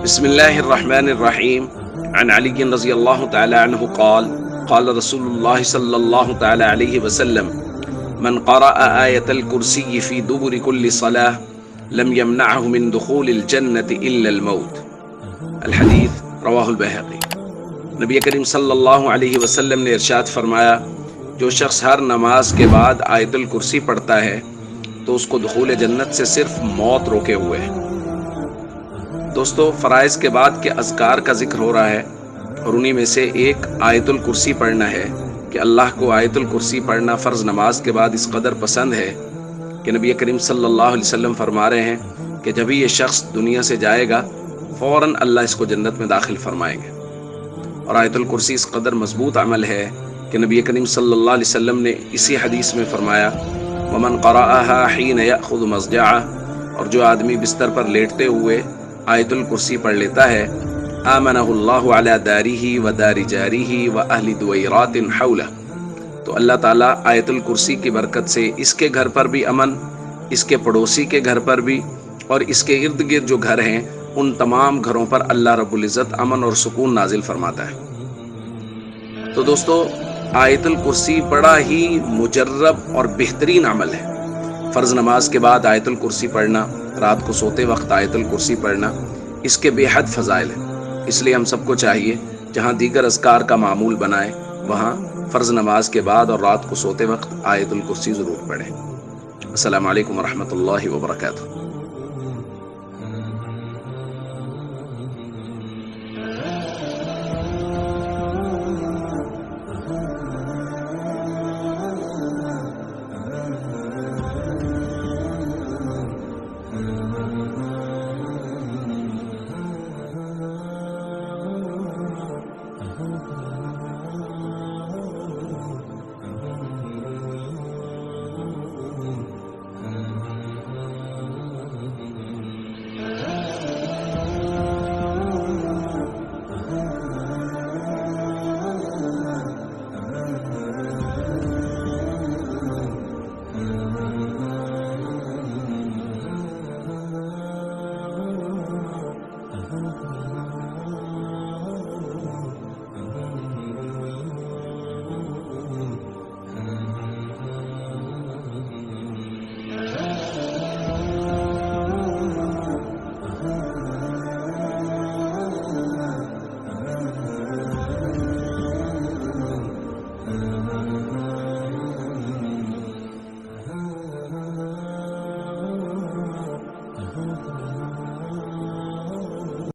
بسم الله الرحمن الرحيم. عن علي رضي الله تعالى عنه قال قال رسول الله صلى الله تعالى عليه وسلم من قرأ آية الكرسي في دبر كل صلاة لم يمنعه من دخول الجنة إلا الموت. الحدیث رواہ البیہقی۔ نبی کریم صلی اللہ علیہ وسلم نے ارشاد فرمایا، جو شخص ہر نماز کے بعد آیت الکرسی پڑھتا ہے تو اس کو دخول جنت سے صرف موت روکے ہوئے ہے۔ دوستو، فرائض کے بعد کے اذکار کا ذکر ہو رہا ہے اور انہی میں سے ایک آیت الکرسی پڑھنا ہے کہ اللہ کو آیت الکرسی پڑھنا فرض نماز کے بعد اس قدر پسند ہے کہ نبی کریم صلی اللہ علیہ وسلم فرما رہے ہیں کہ جب ہی یہ شخص دنیا سے جائے گا فوراً اللہ اس کو جنت میں داخل فرمائیں گے۔ اور آیت الکرسی اس قدر مضبوط عمل ہے کہ نبی کریم صلی اللہ علیہ وسلم نے اسی حدیث میں فرمایا، وَمَنْ قَرَأَهَا حِينَ يَأْخُذُ مَضْجَعَهُ، اور جو آدمی بستر پر لیٹتے ہوئے آیت الکرسی پڑھ لیتا ہے، آمنہ اللہ علی دارہ و دار جارہ و اہل دویرات حولہ، تو اللہ تعالیٰ آیت الکرسی کی برکت سے اس کے گھر پر بھی امن، اس کے پڑوسی کے گھر پر بھی، اور اس کے ارد گرد جو گھر ہیں ان تمام گھروں پر اللہ رب العزت امن اور سکون نازل فرماتا ہے۔ تو دوستو، آیت الکرسی بڑا ہی مجرب اور بہترین عمل ہے۔ فرض نماز کے بعد آیت الکرسی پڑھنا، رات کو سوتے وقت آیت الکرسی پڑھنا، اس کے بے حد فضائل ہیں۔ اس لیے ہم سب کو چاہیے جہاں دیگر اذکار کا معمول بنائیں وہاں فرض نماز کے بعد اور رات کو سوتے وقت آیت الکرسی ضرور پڑھیں۔ السلام علیکم ورحمۃ اللہ وبرکاتہ۔